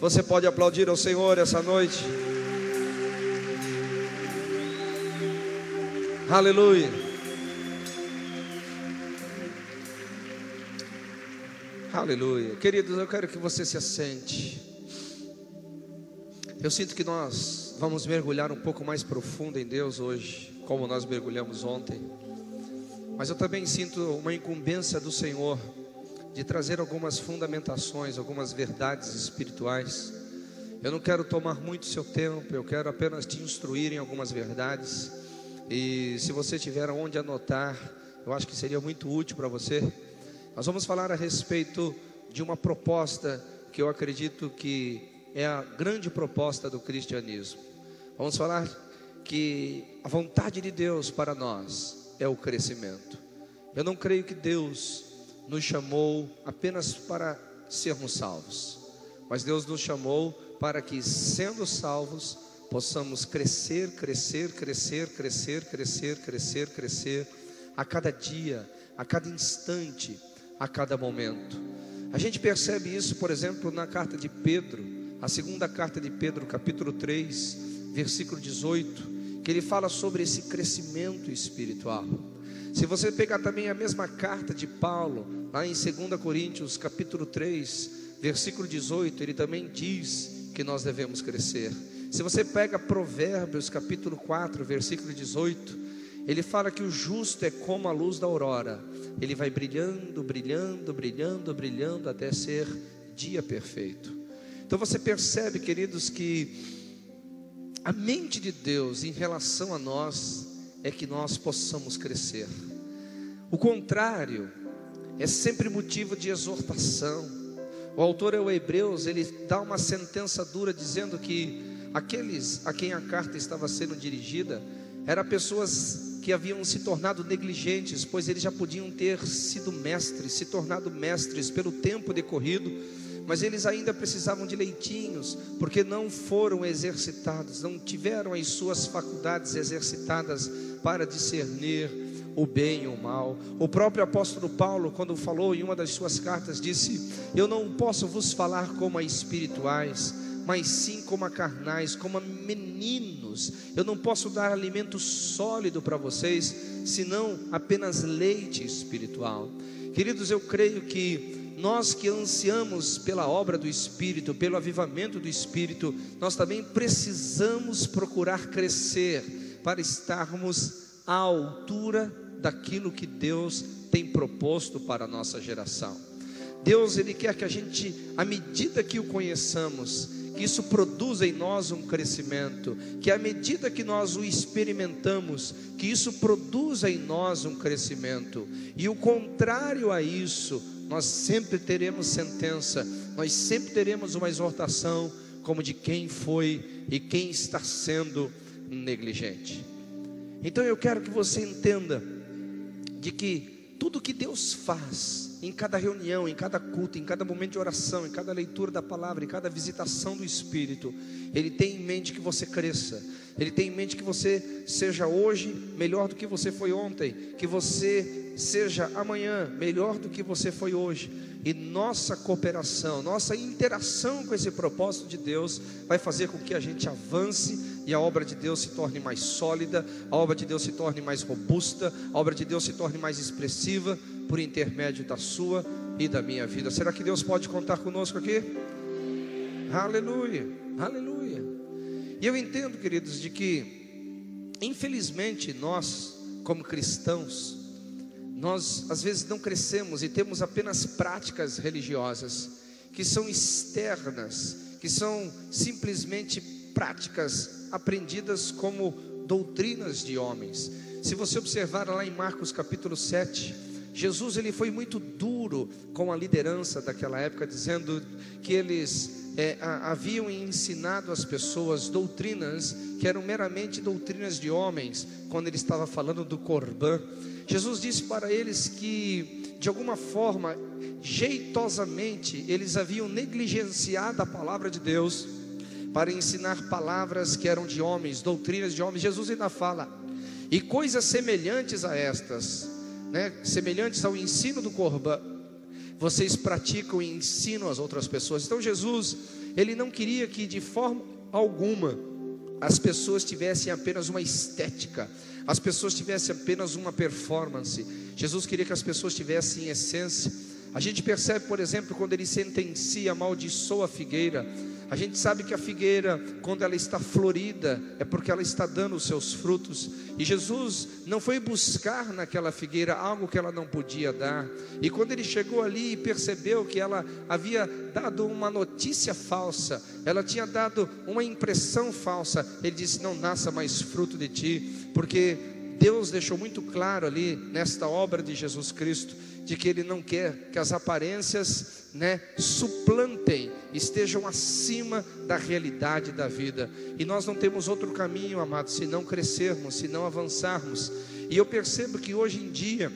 Você pode aplaudir ao Senhor essa noite? Aleluia. Aleluia. Queridos, eu quero que você se assente. Eu sinto que nós vamos mergulhar um pouco mais profundo em Deus hoje, como nós mergulhamos ontem. Mas eu também sinto uma incumbência do Senhor de trazer algumas fundamentações, algumas verdades espirituais. Eu não quero tomar muito seu tempo, eu quero apenas te instruir em algumas verdades. E se você tiver onde anotar, eu acho que seria muito útil para você. Nós vamos falar a respeito de uma proposta que eu acredito que é a grande proposta do cristianismo. Vamos falar que a vontade de Deus para nós é o crescimento. Eu não creio que Deus nos chamou apenas para sermos salvos, mas Deus nos chamou para que, sendo salvos, possamos crescer a cada dia, a cada instante, a cada momento. A gente percebe isso, por exemplo, na carta de Pedro, a segunda carta de Pedro, capítulo 3, versículo 18, que ele fala sobre esse crescimento espiritual. Se você pegar também a mesma carta de Paulo, lá em 2 Coríntios, capítulo 3, versículo 18, ele também diz que nós devemos crescer. Se você pega Provérbios, capítulo 4, versículo 18, ele fala que o justo é como a luz da aurora. Ele vai brilhando, brilhando, brilhando, brilhando, até ser dia perfeito. Então você percebe, queridos, que a mente de Deus em relação a nós é que nós possamos crescer. O contrário é sempre motivo de exortação. O autor ao Hebreus, ele dá uma sentença dura dizendo que aqueles a quem a carta estava sendo dirigida eram pessoas que haviam se tornado negligentes, pois eles já podiam ter sido mestres, se tornado mestres pelo tempo decorrido, mas eles ainda precisavam de leitinhos, porque não foram exercitados, não tiveram as suas faculdades exercitadas para discernir o bem e o mal. O próprio apóstolo Paulo, quando falou em uma das suas cartas, disse: eu não posso vos falar como a espirituais, mas sim como a carnais, como a meninos. Eu não posso dar alimento sólido para vocês, senão apenas leite espiritual. Queridos, eu creio que nós que ansiamos pela obra do Espírito, pelo avivamento do Espírito, nós também precisamos procurar crescer para estarmos à altura daquilo que Deus tem proposto para a nossa geração. Deus, Ele quer que a gente, à medida que o conheçamos, que isso produza em nós um crescimento, que à medida que nós o experimentamos, que isso produza em nós um crescimento. E o contrário a isso, nós sempre teremos sentença, nós sempre teremos uma exortação, como de quem foi e quem está sendo negligente. Então eu quero que você entenda de que tudo que Deus faz, em cada reunião, em cada culto, em cada momento de oração, em cada leitura da palavra, em cada visitação do Espírito, Ele tem em mente que você cresça. Ele tem em mente que você seja hoje melhor do que você foi ontem, que você seja amanhã melhor do que você foi hoje. E nossa cooperação, nossa interação com esse propósito de Deus vai fazer com que a gente avance e a obra de Deus se torne mais sólida, a obra de Deus se torne mais robusta, a obra de Deus se torne mais expressiva por intermédio da sua e da minha vida. Será que Deus pode contar conosco aqui? Aleluia, aleluia. E eu entendo, queridos, de que infelizmente nós, como cristãos, nós às vezes não crescemos e temos apenas práticas religiosas que são externas, que são simplesmente práticas aprendidas como doutrinas de homens. Se você observar lá em Marcos capítulo 7, Jesus ele foi muito duro com a liderança daquela época, dizendo que eles haviam ensinado às pessoas doutrinas que eram meramente doutrinas de homens, quando ele estava falando do Corbã. Jesus disse para eles que, de alguma forma, jeitosamente, eles haviam negligenciado a palavra de Deus para ensinar palavras que eram de homens, doutrinas de homens. Jesus ainda fala: e coisas semelhantes a estas, semelhantes ao ensino do Corbã, vocês praticam e ensinam às outras pessoas. Então Jesus, Ele não queria que de forma alguma as pessoas tivessem apenas uma estética, as pessoas tivessem apenas uma performance. Jesus queria que as pessoas tivessem essência. A gente percebe, por exemplo, quando ele sentencia, amaldiçoa a figueira. A gente sabe que a figueira, quando ela está florida, é porque ela está dando os seus frutos. E Jesus não foi buscar naquela figueira algo que ela não podia dar. E quando ele chegou ali e percebeu que ela havia dado uma notícia falsa, ela tinha dado uma impressão falsa, ele disse: não nasça mais fruto de ti, porque Deus deixou muito claro ali nesta obra de Jesus Cristo, de que Ele não quer que as aparências, suplantem, estejam acima da realidade da vida. E nós não temos outro caminho, amados, se não crescermos, se não avançarmos. E eu percebo que hoje em dia,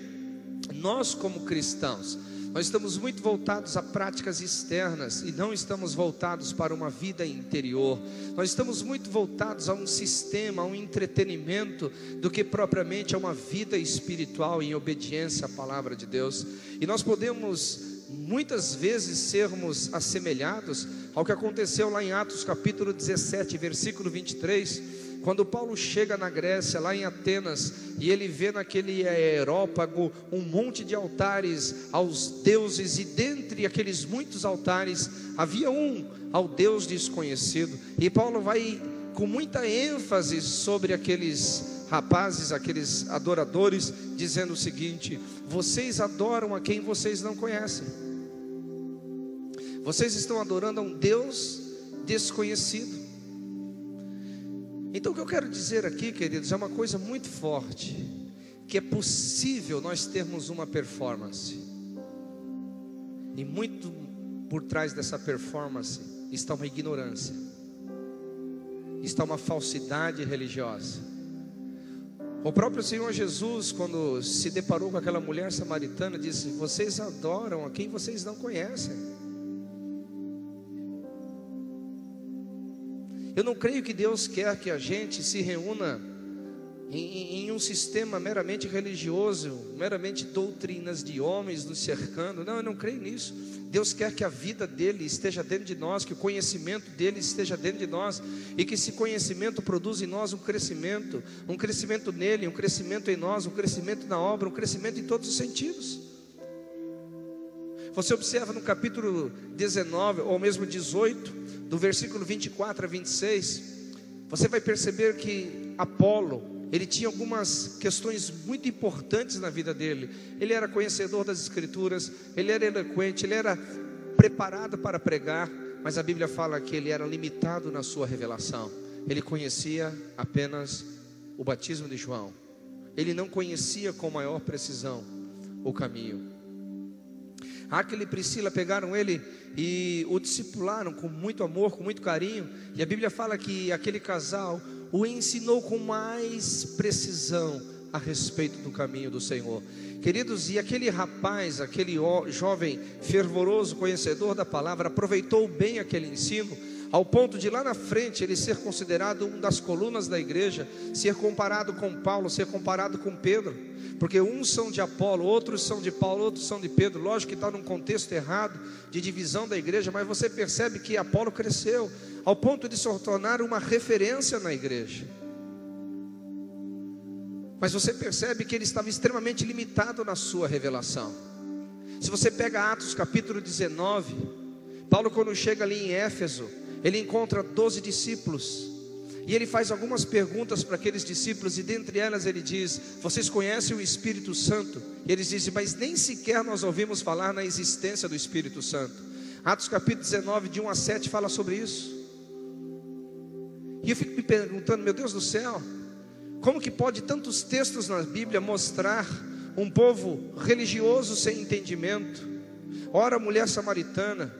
nós como cristãos, nós estamos muito voltados a práticas externas e não estamos voltados para uma vida interior. Nós estamos muito voltados a um sistema, a um entretenimento, do que propriamente a uma vida espiritual em obediência à palavra de Deus. E nós podemos muitas vezes sermos assemelhados ao que aconteceu lá em Atos capítulo 17, versículo 23, quando Paulo chega na Grécia, lá em Atenas, e ele vê naquele aerópago um monte de altares aos deuses, e dentre aqueles muitos altares havia um ao Deus desconhecido. E Paulo vai com muita ênfase sobre aqueles rapazes, aqueles adoradores, dizendo o seguinte: vocês adoram a quem vocês não conhecem, vocês estão adorando a um Deus desconhecido. Então o que eu quero dizer aqui, queridos, é uma coisa muito forte, que é possível nós termos uma performance, e muito por trás dessa performance está uma ignorância, está uma falsidade religiosa. O próprio Senhor Jesus, quando se deparou com aquela mulher samaritana, disse: vocês adoram a quem vocês não conhecem. Eu não creio que Deus quer que a gente se reúna em um sistema meramente religioso, meramente doutrinas de homens nos cercando. Não, eu não creio nisso. Deus quer que a vida dele esteja dentro de nós, que o conhecimento dele esteja dentro de nós, e que esse conhecimento produza em nós um crescimento nele, um crescimento em nós, um crescimento na obra, um crescimento em todos os sentidos. Você observa no capítulo 19, ou mesmo 18, do versículo 24 a 26, você vai perceber que Apolo, ele tinha algumas questões muito importantes na vida dele. Ele era conhecedor das escrituras, ele era eloquente, ele era preparado para pregar, mas a Bíblia fala que ele era limitado na sua revelação. Ele conhecia apenas o batismo de João, ele não conhecia com maior precisão o caminho. Aquele e Priscila pegaram ele e o discipularam com muito amor, com muito carinho, e a Bíblia fala que aquele casal o ensinou com mais precisão a respeito do caminho do Senhor. Queridos, e aquele rapaz, aquele jovem fervoroso, conhecedor da palavra, aproveitou bem aquele ensino, ao ponto de lá na frente ele ser considerado uma das colunas da igreja, ser comparado com Paulo, ser comparado com Pedro, porque uns são de Apolo, outros são de Paulo, outros são de Pedro. Lógico que está num contexto errado de divisão da igreja, mas você percebe que Apolo cresceu ao ponto de se tornar uma referência na igreja. Mas você percebe que ele estava extremamente limitado na sua revelação. Se você pega Atos capítulo 19, Paulo, quando chega ali em Éfeso, ele encontra 12 discípulos, e ele faz algumas perguntas para aqueles discípulos, e dentre elas ele diz: vocês conhecem o Espírito Santo? E eles dizem: mas nem sequer nós ouvimos falar na existência do Espírito Santo. Atos capítulo 19, de 1 a 7, fala sobre isso. E eu fico me perguntando: meu Deus do céu, como que pode tantos textos na Bíblia mostrar um povo religioso sem entendimento? Ora a mulher samaritana,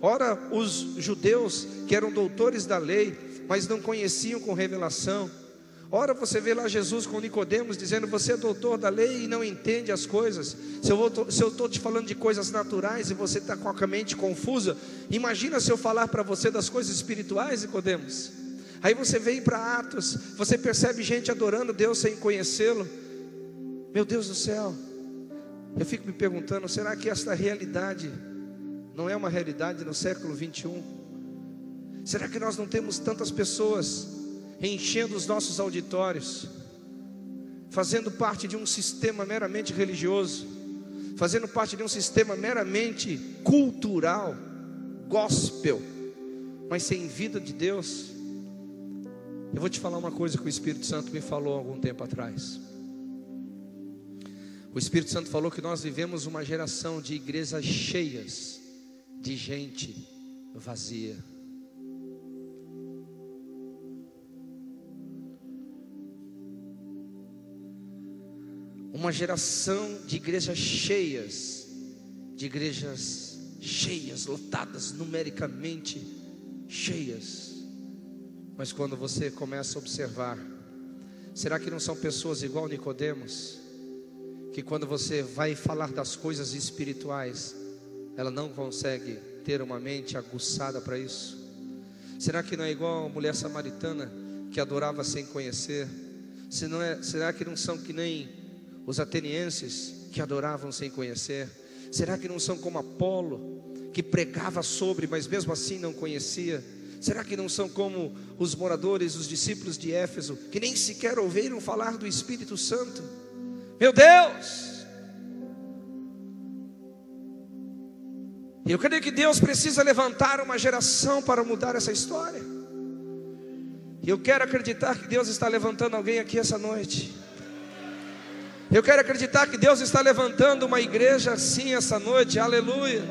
ora os judeus que eram doutores da lei, mas não conheciam com revelação. Ora você vê lá Jesus com Nicodemos dizendo: você é doutor da lei e não entende as coisas. Se eu estou te falando de coisas naturais e você está com a mente confusa, imagina se eu falar para você das coisas espirituais, Nicodemos. Aí você vem para Atos, você percebe gente adorando Deus sem conhecê-lo. Meu Deus do céu, eu fico me perguntando: será que esta realidade não é uma realidade no século 21? Será que nós não temos tantas pessoas enchendo os nossos auditórios, fazendo parte de um sistema meramente religioso, fazendo parte de um sistema meramente cultural, gospel, mas sem vida de Deus? Eu vou te falar uma coisa que o Espírito Santo me falou há algum tempo atrás. O Espírito Santo falou que nós vivemos uma geração de igrejas cheias de gente vazia. Uma geração de igrejas cheias, lotadas, numericamente cheias. Mas quando você começa a observar, será que não são pessoas igual Nicodemos, que quando você vai falar das coisas espirituais, ela não consegue ter uma mente aguçada para isso? Será que não é igual a mulher samaritana que adorava sem conhecer? Será que não são que nem os atenienses que adoravam sem conhecer? Será que não são como Apolo, que pregava sobre, mas mesmo assim não conhecia? Será que não são como os moradores, os discípulos de Éfeso, que nem sequer ouviram falar do Espírito Santo? Meu Deus! Eu creio que Deus precisa levantar uma geração para mudar essa história. E eu quero acreditar que Deus está levantando alguém aqui essa noite. Eu quero acreditar que Deus está levantando uma igreja assim essa noite, aleluia.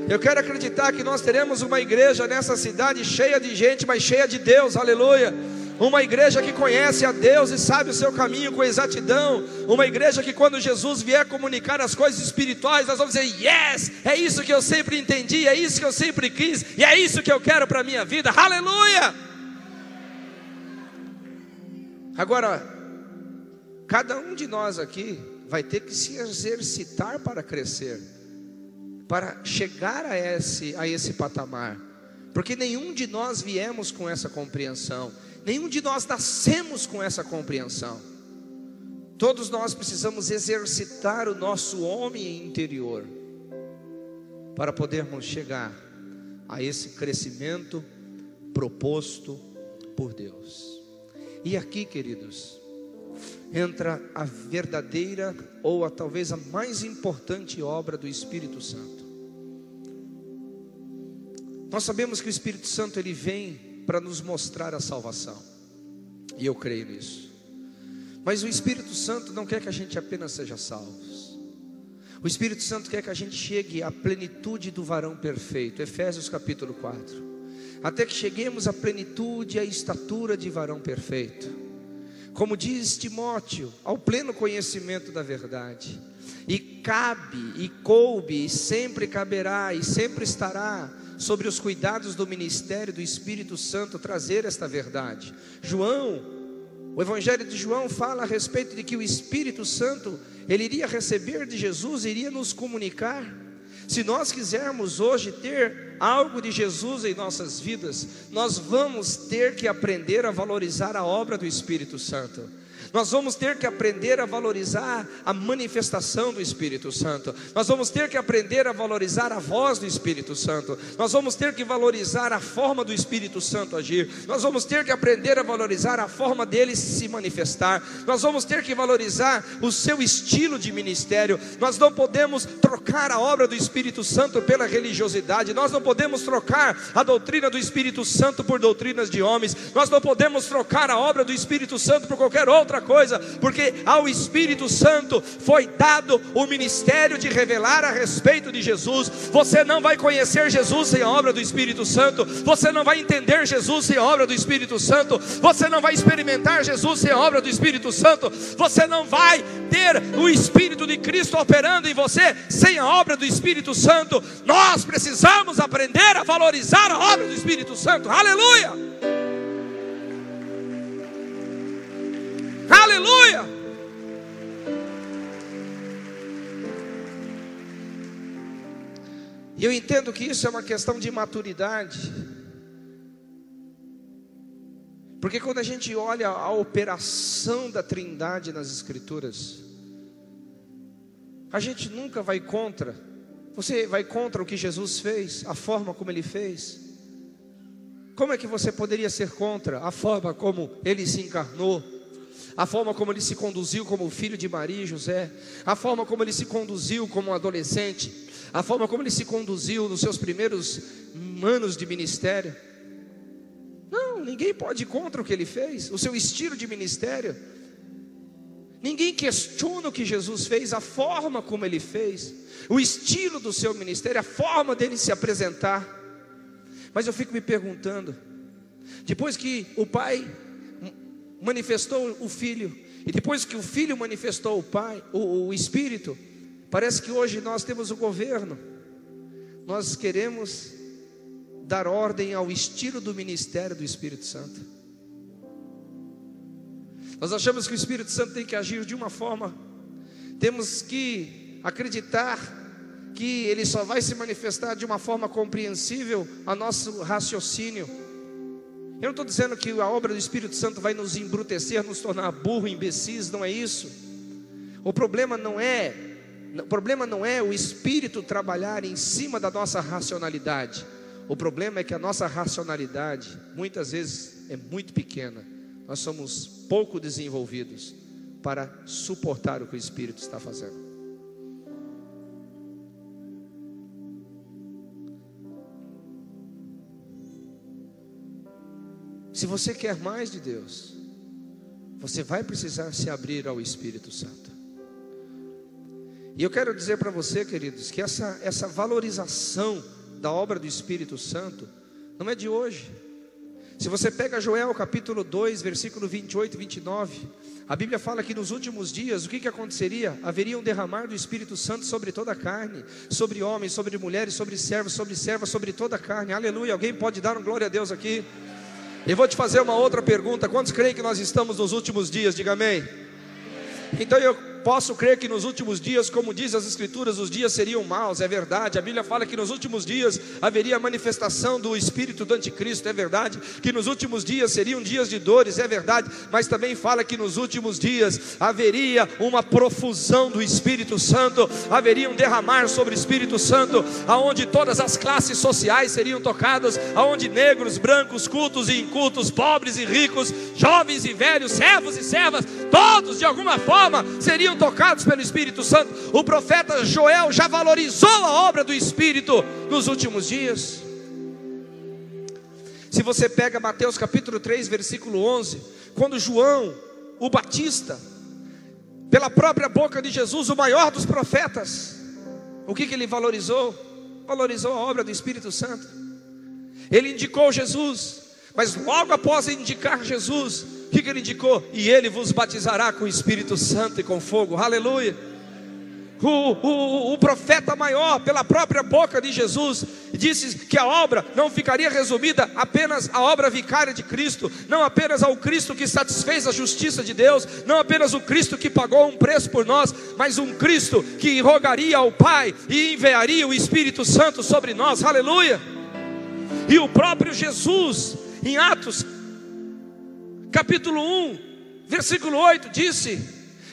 Eu quero acreditar que nós teremos uma igreja nessa cidade cheia de gente, mas cheia de Deus, aleluia. Uma igreja que conhece a Deus e sabe o seu caminho com exatidão. Uma igreja que quando Jesus vier comunicar as coisas espirituais, nós vamos dizer: yes, é isso que eu sempre entendi, é isso que eu sempre quis, e é isso que eu quero para a minha vida, aleluia. Agora, cada um de nós aqui vai ter que se exercitar para crescer, para chegar a esse patamar, porque nenhum de nós viemos com essa compreensão, nenhum de nós nascemos com essa compreensão. Todos nós precisamos exercitar o nosso homem interior, para podermos chegar a esse crescimento proposto por Deus. E aqui, queridos, entra a verdadeira, ou talvez a mais importante obra do Espírito Santo. Nós sabemos que o Espírito Santo ele vem para nos mostrar a salvação, e eu creio nisso. Mas o Espírito Santo não quer que a gente apenas seja salvos. O Espírito Santo quer que a gente chegue à plenitude do varão perfeito. Efésios capítulo 4. Até que cheguemos à plenitude e à estatura de varão perfeito, como diz Timóteo, ao pleno conhecimento da verdade. E coube, e sempre caberá, e sempre estará sobre os cuidados do ministério do Espírito Santo trazer esta verdade. O Evangelho de João fala a respeito de que o Espírito Santo, ele iria receber de Jesus, iria nos comunicar. Se nós quisermos hoje ter algo de Jesus em nossas vidas, nós vamos ter que aprender a valorizar a obra do Espírito Santo. Nós vamos ter que aprender a valorizar a manifestação do Espírito Santo. Nós vamos ter que aprender a valorizar a voz do Espírito Santo. Nós vamos ter que valorizar a forma do Espírito Santo agir. Nós vamos ter que aprender a valorizar a forma dele se manifestar. Nós vamos ter que valorizar o seu estilo de ministério. Nós não podemos trocar a obra do Espírito Santo pela religiosidade. Nós não podemos trocar a doutrina do Espírito Santo por doutrinas de homens. Nós não podemos trocar a obra do Espírito Santo por qualquer outra coisa, porque ao Espírito Santo foi dado o ministério de revelar a respeito de Jesus. Você não vai conhecer Jesus sem a obra do Espírito Santo. Você não vai entender Jesus sem a obra do Espírito Santo. Você não vai experimentar Jesus sem a obra do Espírito Santo. Você não vai ter o Espírito de Cristo operando em você sem a obra do Espírito Santo. Nós precisamos aprender a valorizar a obra do Espírito Santo. Aleluia! Aleluia! E eu entendo que isso é uma questão de maturidade, porque quando a gente olha a operação da Trindade nas Escrituras, a gente nunca vai contra. Você vai contra o que Jesus fez, a forma como ele fez? Como é que você poderia ser contra a forma como ele se encarnou, a forma como ele se conduziu como filho de Maria e José, a forma como ele se conduziu como um adolescente, a forma como ele se conduziu nos seus primeiros anos de ministério? Não, ninguém pode ir contra o que ele fez, o seu estilo de ministério. Ninguém questiona o que Jesus fez, a forma como ele fez, o estilo do seu ministério, a forma dele se apresentar. Mas eu fico me perguntando, depois que o Pai manifestou o Filho, e depois que o Filho manifestou o Pai, o Espírito, parece que hoje nós temos o governo, nós queremos dar ordem ao estilo do ministério do Espírito Santo. Nós achamos que o Espírito Santo tem que agir de uma forma, temos que acreditar que ele só vai se manifestar de uma forma compreensível a nosso raciocínio. Eu não estou dizendo que a obra do Espírito Santo vai nos embrutecer, nos tornar burro, imbecis, não é isso. O problema não é o Espírito trabalhar em cima da nossa racionalidade. O problema é que a nossa racionalidade muitas vezes é muito pequena. Nós somos pouco desenvolvidos para suportar o que o Espírito está fazendo. Se você quer mais de Deus, você vai precisar se abrir ao Espírito Santo. E eu quero dizer para você, queridos, que essa valorização da obra do Espírito Santo não é de hoje. Se você pega Joel capítulo 2, versículo 28 e 29, a Bíblia fala que nos últimos dias, o que aconteceria? Haveria um derramar do Espírito Santo sobre toda a carne, sobre homens, sobre mulheres, sobre servos, sobre servas, sobre toda a carne. Aleluia, alguém pode dar um glória a Deus aqui? Eu vou te fazer uma outra pergunta: quantos creem que nós estamos nos últimos dias? Diga amém. Então eu posso crer que nos últimos dias, como diz as Escrituras, os dias seriam maus, é verdade. A Bíblia fala que nos últimos dias haveria a manifestação do espírito do anticristo, é verdade. Que nos últimos dias seriam dias de dores, é verdade. Mas também fala que nos últimos dias haveria uma profusão do Espírito Santo, haveria um derramar sobre o Espírito Santo, aonde todas as classes sociais seriam tocadas, aonde negros, brancos, cultos e incultos, pobres e ricos, jovens e velhos, servos e servas, todos de alguma forma seriam tocados pelo Espírito Santo. O profeta Joel já valorizou a obra do Espírito nos últimos dias. Se você pega Mateus capítulo 3, versículo 11, quando João, o Batista, pela própria boca de Jesus, o maior dos profetas, o que ele valorizou? Valorizou a obra do Espírito Santo. Ele indicou Jesus, mas logo após indicar Jesus, o que ele indicou? E ele vos batizará com o Espírito Santo e com fogo. Aleluia. O profeta maior, pela própria boca de Jesus, disse que a obra não ficaria resumida apenas à obra vicária de Cristo, não apenas ao Cristo que satisfez a justiça de Deus, não apenas o Cristo que pagou um preço por nós, mas um Cristo que rogaria ao Pai e enviaria o Espírito Santo sobre nós. Aleluia. E o próprio Jesus, em Atos capítulo 1, versículo 8, disse: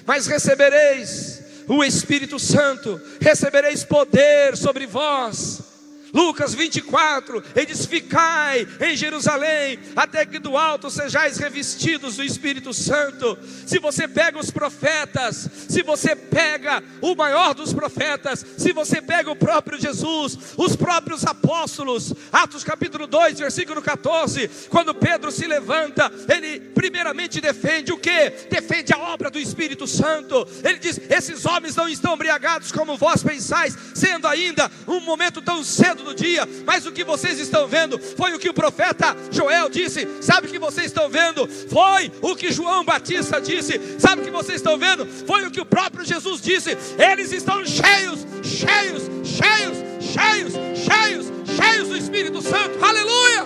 mas recebereis o Espírito Santo, recebereis poder sobre vós. Lucas 24, ele diz: ficai em Jerusalém, até que do alto sejais revestidos do Espírito Santo. Se você pega os profetas, se você pega o maior dos profetas, se você pega o próprio Jesus, os próprios apóstolos, Atos capítulo 2, versículo 14, quando Pedro se levanta, ele primeiramente defende o quê? Defende a obra do Espírito Santo. Ele diz: esses homens não estão embriagados como vós pensais, sendo ainda um momento tão cedo do dia, mas o que vocês estão vendo foi o que o profeta Joel disse. Sabe o que vocês estão vendo? Foi o que João Batista disse. Sabe o que vocês estão vendo? Foi o que o próprio Jesus disse. Eles estão cheios do Espírito Santo. Aleluia!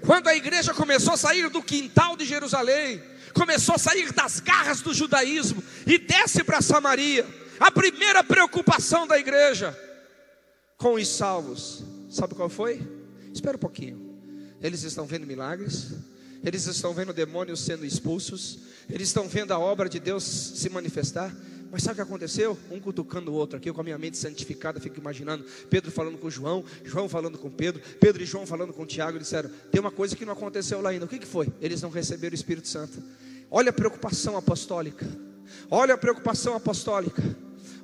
Quando a igreja começou a sair do quintal de Jerusalém, começou a sair das garras do judaísmo e desce para Samaria, a primeira preocupação da igreja com os salvos, sabe qual foi? Espera um pouquinho. Eles estão vendo milagres, eles estão vendo demônios sendo expulsos, eles estão vendo a obra de Deus se manifestar, Mas sabe o que aconteceu? Um cutucando o outro aqui, eu com a minha mente santificada fico imaginando Pedro falando com João, João falando com Pedro, Pedro e João falando com Tiago. Eles disseram, tem uma coisa que não aconteceu lá ainda. O que foi? Eles não receberam o Espírito Santo. Olha a preocupação apostólica. Olha a preocupação apostólica.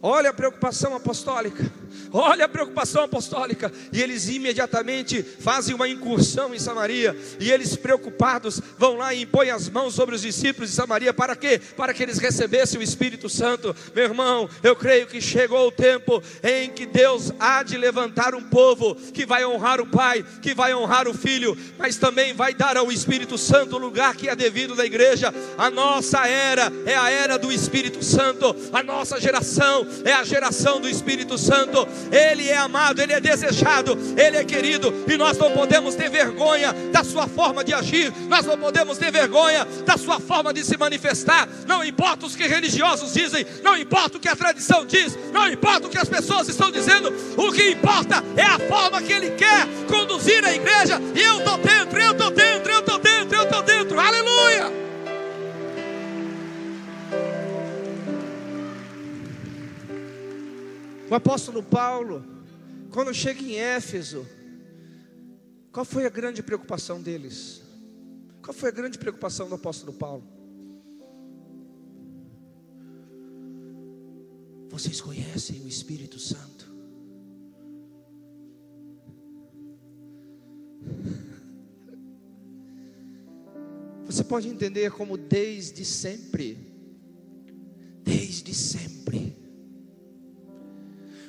Olha a preocupação apostólica. Olha a preocupação apostólica. E eles imediatamente fazem uma incursão em Samaria. E eles, preocupados, vão lá e impõem as mãos sobre os discípulos de Samaria. Para quê? Para que eles recebessem o Espírito Santo. Meu irmão, eu creio que chegou o tempo em que Deus há de levantar um povo que vai honrar o Pai, que vai honrar o Filho, mas também vai dar ao Espírito Santo o lugar que é devido na igreja. A nossa era é a era do Espírito Santo. A nossa geração é a geração do Espírito Santo. Ele é amado, Ele é desejado, Ele é querido. E nós não podemos ter vergonha da sua forma de agir. Nós não podemos ter vergonha da sua forma de se manifestar. Não importa o que religiosos dizem, não importa o que a tradição diz, não importa o que as pessoas estão dizendo. O que importa é a forma que Ele quer conduzir a igreja. E eu estou dentro, eu estou dentro, eu estou dentro, eu estou dentro. Aleluia! O apóstolo Paulo, quando chega em Éfeso, qual foi a grande preocupação deles? Qual foi a grande preocupação do apóstolo Paulo? Vocês conhecem o Espírito Santo? Você pode entender como desde sempre,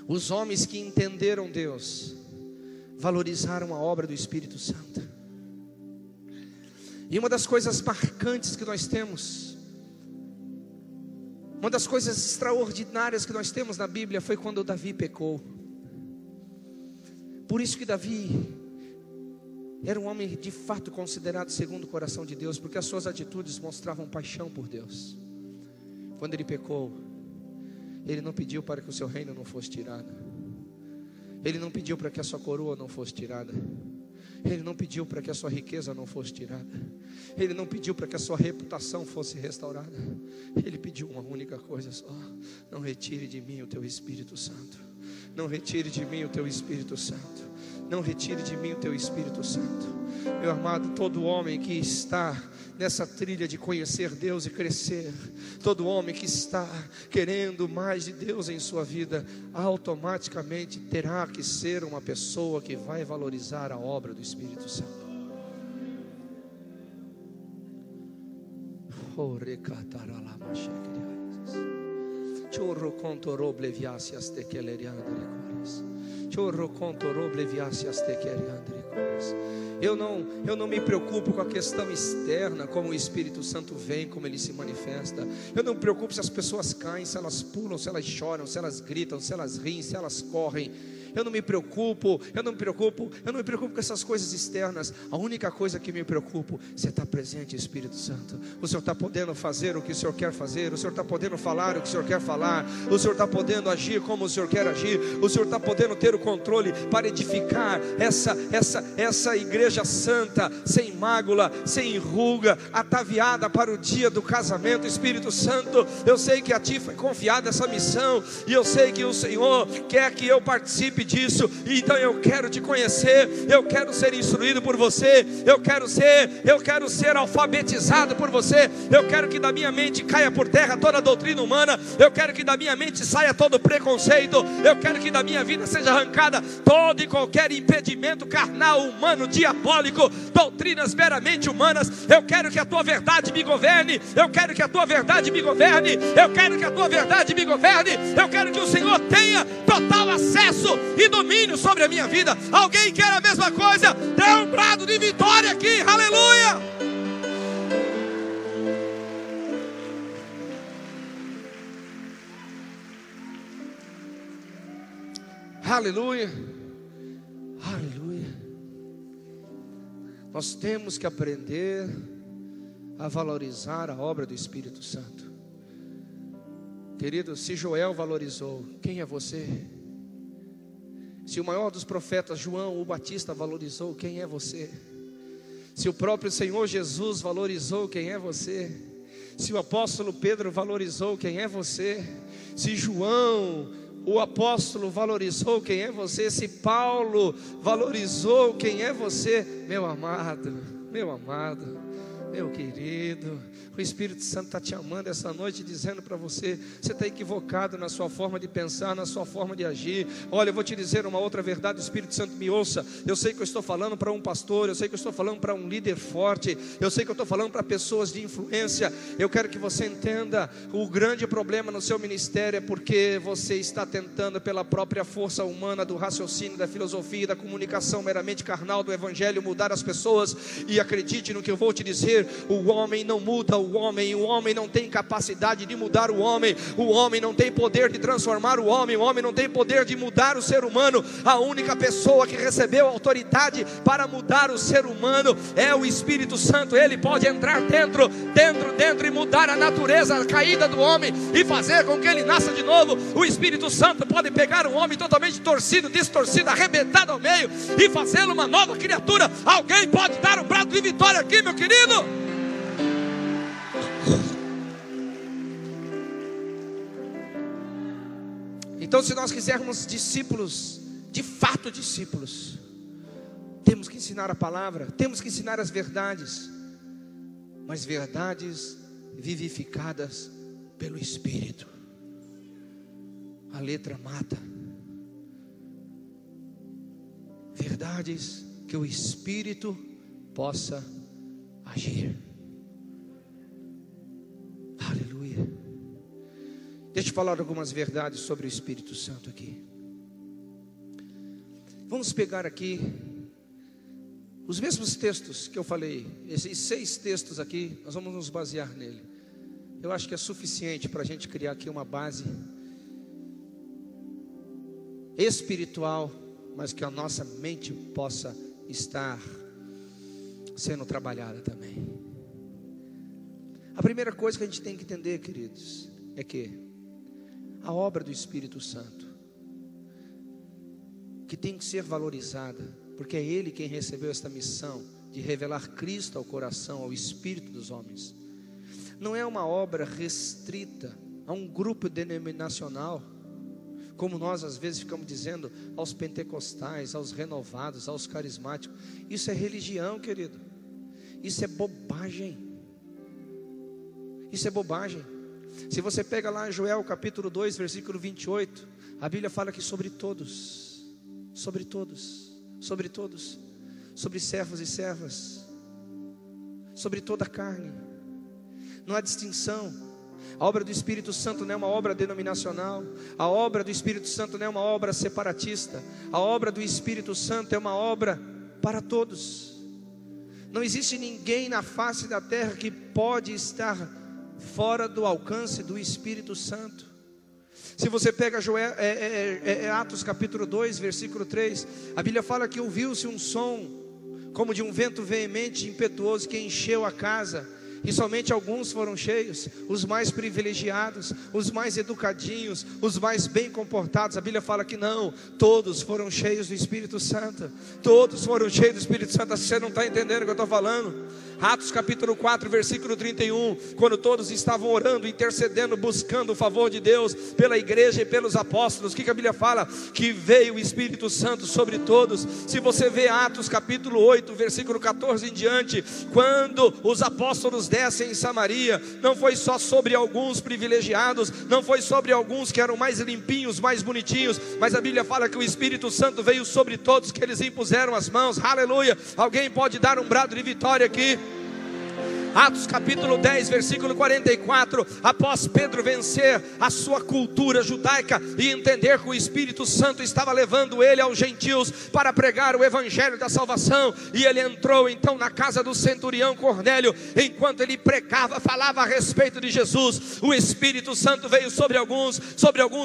os homens que entenderam Deus valorizaram a obra do Espírito Santo. E uma das coisas marcantes que nós temos, uma das coisas extraordinárias que nós temos na Bíblia foi quando Davi pecou. Por isso que Davi era um homem de fato considerado segundo o coração de Deus, porque as suas atitudes mostravam paixão por Deus. Quando ele pecou, ele não pediu para que o seu reino não fosse tirado. Ele não pediu para que a sua coroa não fosse tirada. Ele não pediu para que a sua riqueza não fosse tirada. Ele não pediu para que a sua reputação fosse restaurada. Ele pediu uma única coisa só: não retire de mim o teu Espírito Santo. Não retire de mim o teu Espírito Santo. Não retire de mim o teu Espírito Santo. Meu amado, todo homem que está nessa trilha de conhecer Deus e crescer, todo homem que está querendo mais de Deus em sua vida, automaticamente terá que ser uma pessoa que vai valorizar a obra do Espírito Santo. Eu não me preocupo com a questão externa, como o Espírito Santo vem, como ele se manifesta. Eu não me preocupo se as pessoas caem, se elas pulam, se elas choram, se elas gritam, se elas riem, se elas correm. Eu não me preocupo com essas coisas externas. A única coisa que me preocupo, você está presente, Espírito Santo. O Senhor está podendo fazer o que o Senhor quer fazer. O Senhor está podendo falar o que o Senhor quer falar. O Senhor está podendo agir como o Senhor quer agir. O Senhor está podendo ter o controle para edificar essa igreja santa, sem mácula, sem ruga, ataviada para o dia do casamento. Espírito Santo, eu sei que a Ti foi confiada essa missão, e eu sei que o Senhor quer que eu participe disso. Então eu quero te conhecer, eu quero ser instruído por você, eu quero ser alfabetizado por você. Eu quero que da minha mente caia por terra toda a doutrina humana. Eu quero que da minha mente saia todo preconceito. Eu quero que da minha vida seja arrancada todo e qualquer impedimento carnal, humano, diabólico, doutrinas meramente humanas. Eu quero que a tua verdade me governe. Eu quero que a tua verdade me governe. Eu quero que a tua verdade me governe. Eu quero que o Senhor tenha total acesso e domínio sobre a minha vida. Alguém quer a mesma coisa? Dê um brado de vitória aqui, aleluia! Aleluia, aleluia. Nós temos que aprender a valorizar a obra do Espírito Santo. Querido, se Joel valorizou, quem é você? Se o maior dos profetas, João o Batista, valorizou, quem é você? Se o próprio Senhor Jesus valorizou, quem é você? Se o apóstolo Pedro valorizou quem é você, se João, o apóstolo, valorizou quem é você, se Paulo valorizou quem é você, meu amado, meu querido, o Espírito Santo está te amando essa noite, dizendo para você: você está equivocado na sua forma de pensar, na sua forma de agir. Olha, eu vou te dizer uma outra verdade, o Espírito Santo me ouça. Eu sei que eu estou falando para um pastor, eu sei que eu estou falando para um líder forte, eu sei que eu estou falando para pessoas de influência. Eu quero que você entenda: o grande problema no seu ministério é porque você está tentando, pela própria força humana, do raciocínio, da filosofia, da comunicação meramente carnal do Evangelho, mudar as pessoas. E acredite no que eu vou te dizer: o homem não muda o homem não tem capacidade de mudar o homem não tem poder de transformar o homem não tem poder de mudar o ser humano. A única pessoa que recebeu autoridade para mudar o ser humano é o Espírito Santo. Ele pode entrar dentro e mudar a natureza caída do homem e fazer com que ele nasça de novo. O Espírito Santo pode pegar um homem totalmente torcido, distorcido, arrebentado ao meio e fazê-lo uma nova criatura. Alguém pode dar um brado de vitória aqui, meu querido? Então, se nós quisermos discípulos, de fato discípulos, temos que ensinar a palavra, temos que ensinar as verdades, mas verdades vivificadas pelo Espírito. A letra mata. Verdades que o Espírito possa agir. Aleluia. Deixa eu falar algumas verdades sobre o Espírito Santo aqui. Vamos pegar aqui os mesmos textos que eu falei. Esses 6 textos aqui, nós vamos nos basear nele. Eu acho que é suficiente para a gente criar aqui uma base espiritual, mas que a nossa mente possa estar sendo trabalhada também. A primeira coisa que a gente tem que entender, queridos, é que a obra do Espírito Santo, que tem que ser valorizada, porque é Ele quem recebeu esta missão de revelar Cristo ao coração, ao espírito dos homens. Não é uma obra restrita a um grupo denominacional, como nós às vezes ficamos dizendo, aos pentecostais, aos renovados, aos carismáticos. Isso é religião, querido. Isso é bobagem. Isso é bobagem. Se você pega lá em Joel capítulo 2, versículo 28, a Bíblia fala que sobre todos, sobre servos e servas, sobre toda a carne, não há distinção. A obra do Espírito Santo não é uma obra denominacional, a obra do Espírito Santo não é uma obra separatista, a obra do Espírito Santo é uma obra para todos. Não existe ninguém na face da terra que pode estar fora do alcance do Espírito Santo. Se você pega Atos capítulo 2, versículo 3, a Bíblia fala que ouviu-se um som como de um vento veemente e impetuoso que encheu a casa, e somente alguns foram cheios, os mais privilegiados, os mais educadinhos, os mais bem comportados. A Bíblia fala que não, todos foram cheios do Espírito Santo. Todos foram cheios do Espírito Santo. Você não está entendendo o que eu estou falando? Atos capítulo 4, versículo 31, quando todos estavam orando, intercedendo, buscando o favor de Deus pela igreja e pelos apóstolos, o que a Bíblia fala? Que veio o Espírito Santo sobre todos. Se você vê Atos capítulo 8, versículo 14 em diante, quando os apóstolos descem em Samaria, não foi só sobre alguns privilegiados, não foi sobre alguns que eram mais limpinhos, mais bonitinhos, mas a Bíblia fala que o Espírito Santo veio sobre todos, que eles impuseram as mãos. Aleluia. Alguém pode dar um brado de vitória aqui? Atos capítulo 10, versículo 44, após Pedro vencer a sua cultura judaica e entender que o Espírito Santo estava levando ele aos gentios para pregar o evangelho da salvação, e ele entrou então na casa do centurião Cornélio. Enquanto ele pregava, falava a respeito de Jesus, o Espírito Santo veio sobre alguns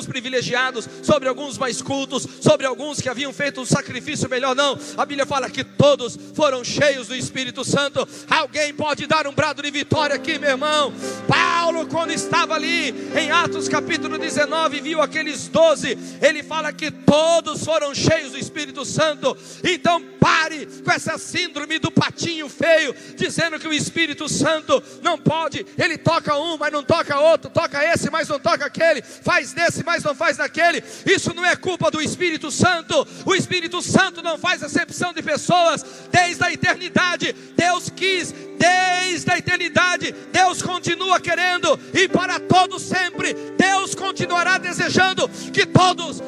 privilegiados, sobre alguns mais cultos, sobre alguns que haviam feito um sacrifício melhor. Não, a Bíblia fala que todos foram cheios do Espírito Santo. Alguém pode dar um brado de vitória aqui, meu irmão. Paulo, quando estava ali em Atos capítulo 19, viu aqueles 12, ele fala que todos foram cheios do Espírito Santo. Então pare com essa síndrome do patinho feio, dizendo que o Espírito Santo não pode, ele toca um, mas não toca outro, toca esse, mas não toca aquele, faz desse, mas não faz daquele. Isso não é culpa do Espírito Santo. O Espírito Santo não faz acepção de pessoas. Desde a eternidade Deus quis, desde a eternidade Deus continua querendo, e para todos sempre Deus continuará desejando que todos,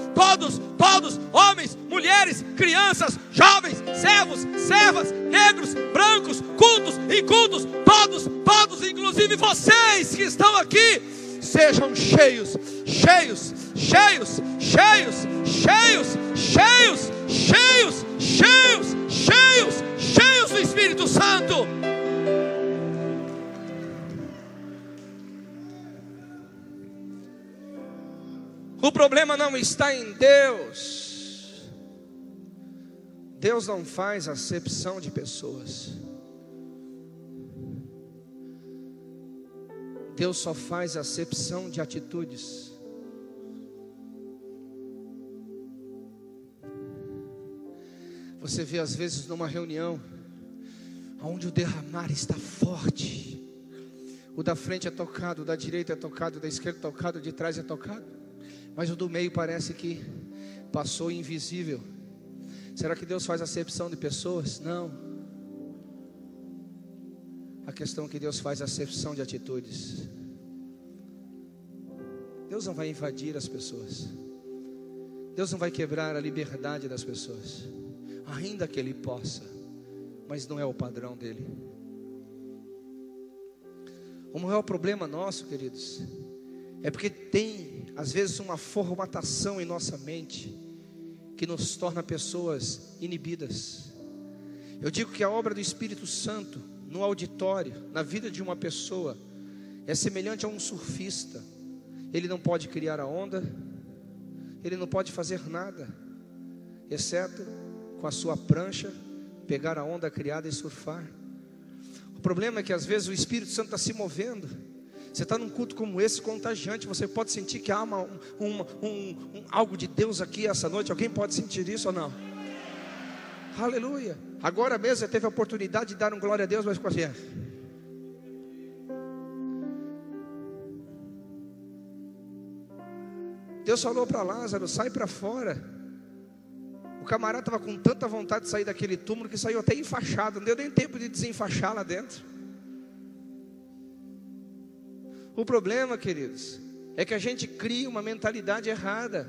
homens, mulheres, crianças, jovens, servos, servas, negros, brancos, cultos, incultos, todos, inclusive vocês que estão aqui, sejam cheios do Espírito Santo. O problema não está em Deus. Deus não faz acepção de pessoas. Deus só faz acepção de atitudes. Você vê às vezes numa reunião, onde o derramar está forte, o da frente é tocado, o da direita é tocado, o da esquerda é tocado, o de trás é tocado, mas o do meio parece que passou invisível. Será que Deus faz acepção de pessoas? Não. A questão é que Deus faz acepção de atitudes. Deus não vai invadir as pessoas. Deus não vai quebrar a liberdade das pessoas, ainda que Ele possa, mas não é o padrão dele. O maior problema nosso, queridos, é porque tem às vezes uma formatação em nossa mente que nos torna pessoas inibidas. Eu digo que a obra do Espírito Santo no auditório, na vida de uma pessoa, é semelhante a um surfista. Ele não pode criar a onda, ele não pode fazer nada, exceto com a sua prancha pegar a onda criada e surfar. O problema é que às vezes o Espírito Santo está se movendo. Você está num culto como esse, contagiante. Você pode sentir que há algo de Deus aqui essa noite. Alguém pode sentir isso ou não? Aleluia. Agora mesmo você teve a oportunidade de dar um glória a Deus, mas ficou assim. Deus falou para Lázaro: sai para fora. O camarada estava com tanta vontade de sair daquele túmulo que saiu até enfaixado. Não deu nem tempo de desenfaixar lá dentro. O problema, queridos, é que a gente cria uma mentalidade errada.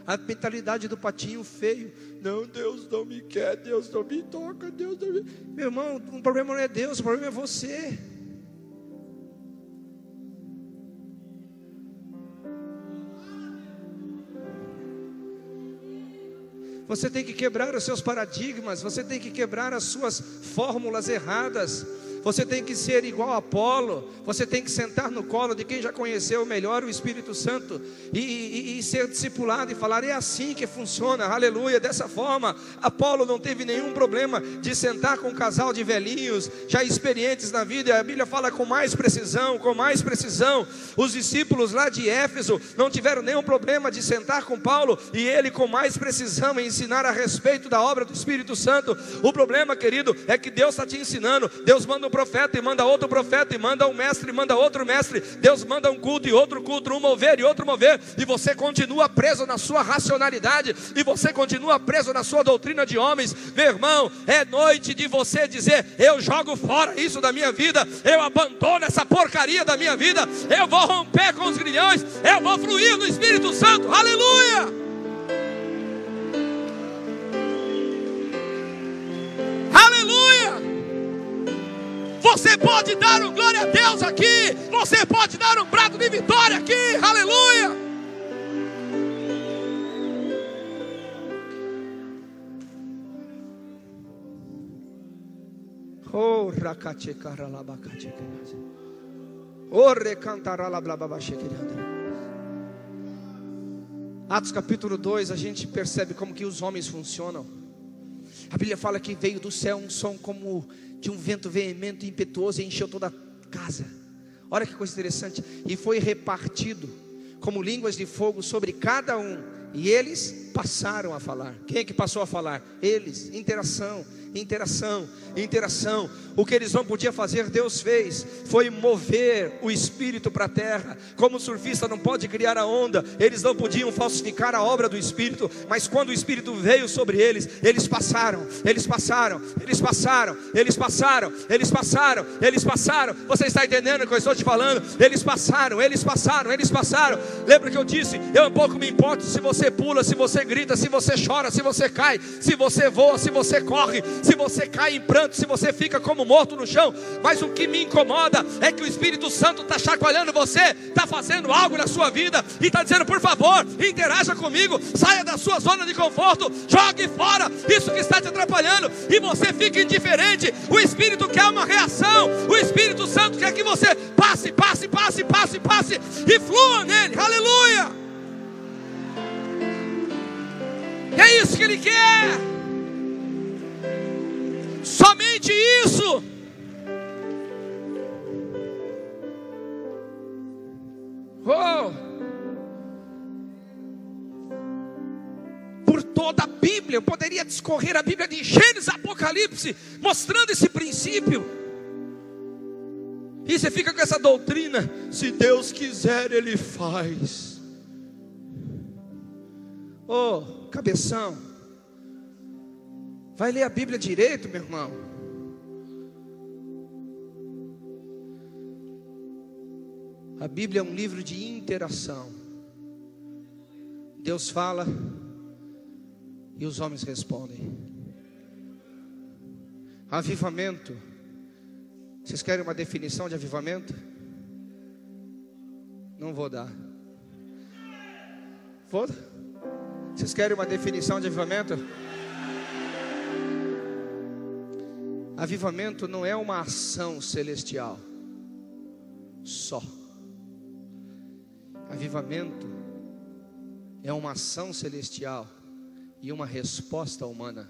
A mentalidade do patinho feio. Não, Deus não me quer, Deus não me toca, Deus não me... Meu irmão, o problema não é Deus, o problema é você. Você tem que quebrar os seus paradigmas. Você tem que quebrar as suas fórmulas erradas. Você tem que ser igual a Apolo. Você tem que sentar no colo de quem já conheceu melhor o Espírito Santo e ser discipulado e falar: é assim que funciona, aleluia. Dessa forma, Apolo não teve nenhum problema de sentar com um casal de velhinhos já experientes na vida. E a Bíblia fala com mais precisão. Os discípulos lá de Éfeso não tiveram nenhum problema de sentar com Paulo e ele com mais precisão em ensinar a respeito da obra do Espírito Santo. O problema, querido, é que Deus está te ensinando. Deus manda um profeta e manda outro profeta, e manda um mestre e manda outro mestre. Deus manda um culto e outro culto, um mover e outro mover, e você continua preso na sua racionalidade, e você continua preso na sua doutrina de homens. Meu irmão, é noite de você dizer: eu jogo fora isso da minha vida, eu abandono essa porcaria da minha vida, eu vou romper com os grilhões, eu vou fluir no Espírito Santo, aleluia. Você pode dar um glória a Deus aqui. Você pode dar um brado de vitória aqui. Aleluia. Oh, Atos capítulo 2, a gente percebe como que os homens funcionam. A Bíblia fala que veio do céu um som como de um vento veemente e impetuoso e encheu toda a casa. Olha que coisa interessante. E foi repartido como línguas de fogo sobre cada um, e eles passaram a falar. Quem é que passou a falar? Eles. Interação. O que eles não podiam fazer, Deus fez. Foi mover o Espírito para a terra. Como o surfista não pode criar a onda, eles não podiam falsificar a obra do Espírito. Mas quando o Espírito veio sobre eles, eles passaram. Você está entendendo o que eu estou te falando? Eles passaram. Lembra que eu disse, eu um pouco me importo se você pula, se você grita, se você chora, se você cai, se você voa, se você corre, se você cai em pranto, se você fica como morto no chão. Mas o que me incomoda é que o Espírito Santo está chacoalhando você, está fazendo algo na sua vida e está dizendo: por favor, interaja comigo, saia da sua zona de conforto, jogue fora isso que está te atrapalhando, e você fica indiferente. O Espírito quer uma reação, o Espírito Santo quer que você passe e flua nele. Aleluia! É isso que Ele quer. Somente isso. Por toda a Bíblia, eu poderia discorrer a Bíblia de Gênesis a Apocalipse, mostrando esse princípio. E você fica com essa doutrina: se Deus quiser, Ele faz. Cabeção, vai ler a Bíblia direito, meu irmão. A Bíblia é um livro de interação. Deus fala e os homens respondem. Avivamento. Vocês querem uma definição de avivamento? Não vou dar. Vou dar. Vocês querem uma definição de avivamento? Avivamento não é uma ação celestial só. Avivamento é uma ação celestial e uma resposta humana.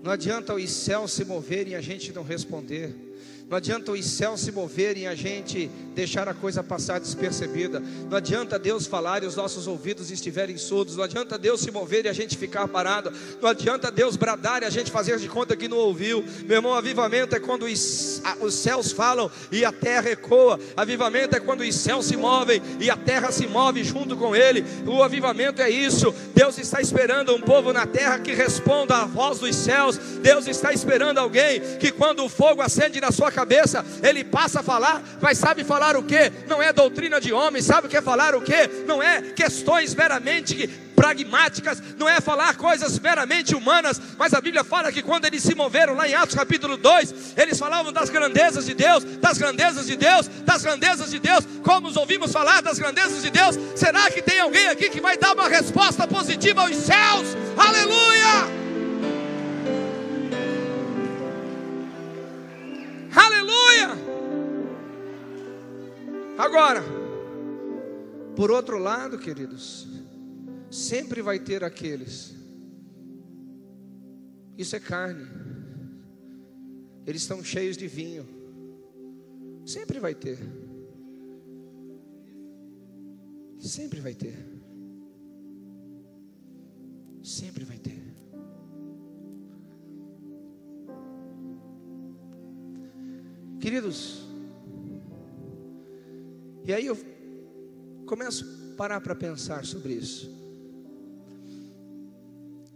Não adianta os céus se moverem e a gente não responder. Não adianta os céus se moverem e a gente deixar a coisa passar despercebida. Não adianta Deus falar e os nossos ouvidos estiverem surdos. Não adianta Deus se mover e a gente ficar parado. Não adianta Deus bradar e a gente fazer de conta que não ouviu. Meu irmão, avivamento é quando os céus falam e a terra ecoa. Avivamento é quando os céus se movem e a terra se move junto com ele. O avivamento é isso. Deus está esperando um povo na terra que responda à voz dos céus. Deus está esperando alguém que, quando o fogo acende na sua cabeça, ele passa a falar. Mas sabe falar o que? Não é doutrina de homem. Sabe o que é falar o que? Não é questões meramente pragmáticas, não é falar coisas meramente humanas. Mas a Bíblia fala que quando eles se moveram lá em Atos capítulo 2, eles falavam das grandezas de Deus, das grandezas de Deus, das grandezas de Deus. Como nos ouvimos falar das grandezas de Deus? Será que tem alguém aqui que vai dar uma resposta positiva aos céus? Aleluia! Aleluia! Agora, por outro lado, queridos, sempre vai ter aqueles, isso é carne, eles estão cheios de vinho, sempre vai ter, sempre vai ter, sempre vai ter. Queridos, e aí eu começo a parar para pensar sobre isso.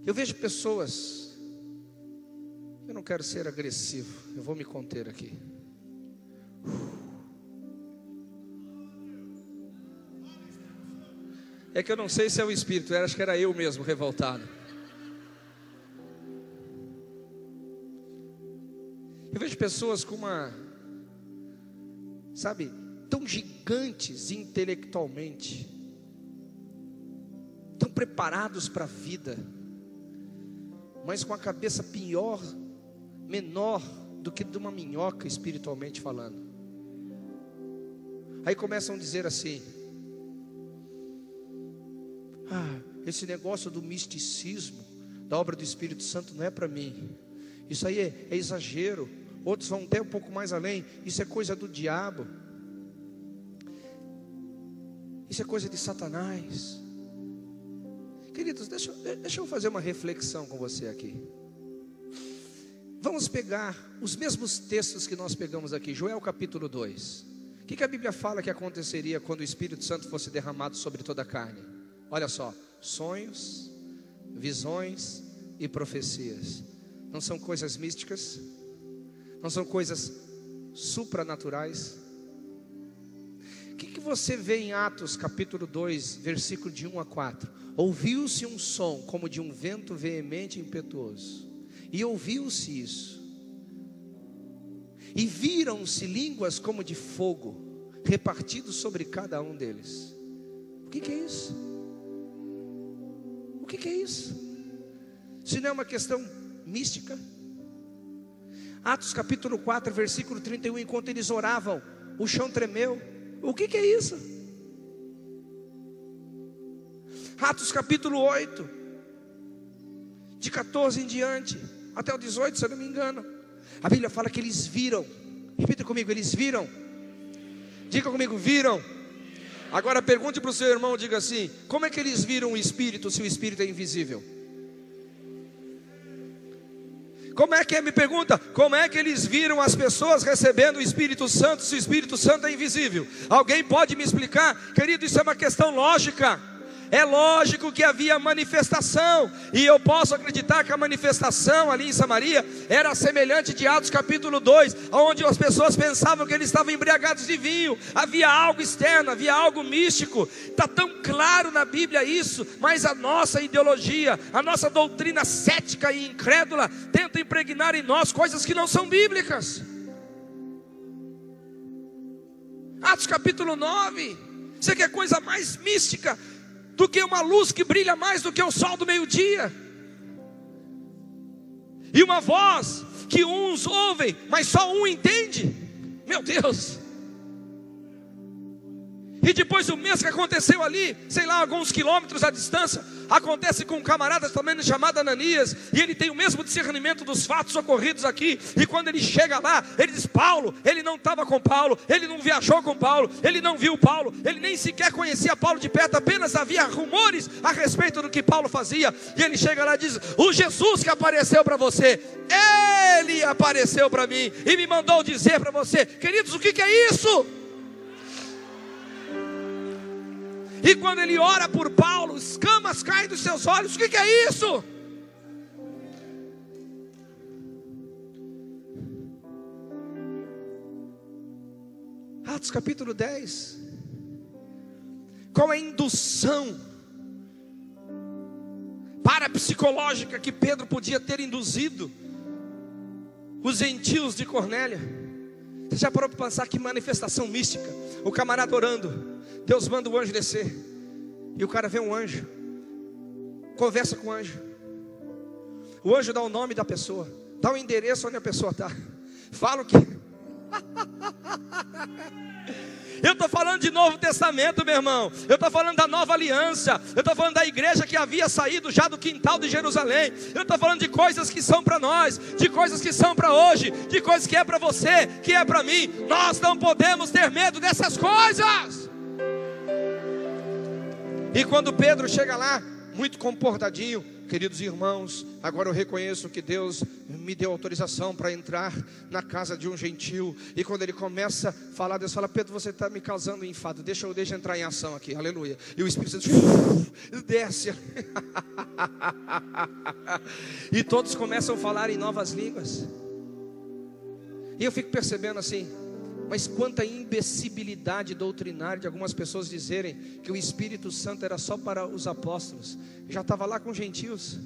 Eu vejo pessoas, eu não quero ser agressivo, eu vou me conter aqui. É que eu não sei se é o Espírito, acho que era eu mesmo revoltado. Eu vejo pessoas com tão gigantes intelectualmente, tão preparados para a vida, mas com a cabeça menor do que de uma minhoca espiritualmente falando. Aí começam a dizer assim: esse negócio do misticismo, da obra do Espírito Santo não é para mim. Isso aí é exagero. Outros vão até um pouco mais além. Isso é coisa do diabo. Isso é coisa de Satanás. Queridos, deixa eu fazer uma reflexão com você aqui. Vamos pegar os mesmos textos que nós pegamos aqui. Joel capítulo 2. O que a Bíblia fala que aconteceria quando o Espírito Santo fosse derramado sobre toda a carne? Olha só, sonhos, visões e profecias. Não são coisas místicas? Não são coisas supranaturais? O que você vê em Atos capítulo 2, versículo de 1 a 4? Ouviu-se um som como de um vento veemente e impetuoso. E ouviu-se isso. E viram-se línguas como de fogo, repartidos sobre cada um deles. O que é isso? O que é isso? Se não é uma questão mística? Atos capítulo 4, versículo 31, enquanto eles oravam, o chão tremeu. O que é isso? Atos capítulo 8, de 14 em diante, até o 18, se eu não me engano, a Bíblia fala que eles viram. Repita comigo, eles viram. Diga comigo, viram. Agora pergunte para o seu irmão, diga assim: como é que eles viram o Espírito, se o Espírito é invisível? Como é que é, me pergunta, como é que eles viram as pessoas recebendo o Espírito Santo, se o Espírito Santo é invisível? Alguém pode me explicar? Querido, isso é uma questão lógica. É lógico que havia manifestação, e eu posso acreditar que a manifestação ali em Samaria era semelhante de Atos capítulo 2, onde as pessoas pensavam que eles estavam embriagados de vinho. Havia algo externo, havia algo místico. Está tão claro na Bíblia isso, mas a nossa ideologia, a nossa doutrina cética e incrédula tenta impregnar em nós coisas que não são bíblicas. Atos capítulo 9, você quer coisa mais mística do que uma luz que brilha mais do que o sol do meio-dia? E uma voz que uns ouvem, mas só um entende. Meu Deus! E depois o mesmo que aconteceu ali, sei lá, alguns quilômetros à distância, acontece com um camarada também chamado Ananias, e ele tem o mesmo discernimento dos fatos ocorridos aqui. E quando ele chega lá, ele diz: Paulo, ele não estava com Paulo, ele não viajou com Paulo, ele não viu Paulo, ele nem sequer conhecia Paulo de perto, apenas havia rumores a respeito do que Paulo fazia. E ele chega lá e diz: o Jesus que apareceu para você, ele apareceu para mim e me mandou dizer para você. Queridos, o que é isso? E quando ele ora por Paulo, escamas caem dos seus olhos. O que é isso? Atos capítulo 10. Qual é a indução parapsicológica que Pedro podia ter induzido os gentios de Cornélia? Você já parou para pensar que manifestação mística? O camarada orando, Deus manda o anjo descer, e o cara vê um anjo, conversa com o anjo dá o nome da pessoa, dá o endereço onde a pessoa está, fala o que... Eu estou falando de Novo Testamento, meu irmão. Eu estou falando da nova aliança. Eu estou falando da igreja que havia saído já do quintal de Jerusalém. Eu estou falando de coisas que são para nós, de coisas que são para hoje, de coisas que é para você, que é para mim. Nós não podemos ter medo dessas coisas. E quando Pedro chega lá, muito comportadinho, queridos irmãos, agora eu reconheço que Deus me deu autorização para entrar na casa de um gentil. E quando ele começa a falar, Deus fala: Pedro, você está me causando enfado, deixa eu entrar em ação aqui, aleluia. E o Espírito Santo desce e todos começam a falar em novas línguas. E eu fico percebendo assim, mas quanta imbecilidade doutrinária de algumas pessoas dizerem que o Espírito Santo era só para os apóstolos. Já estava lá com gentios.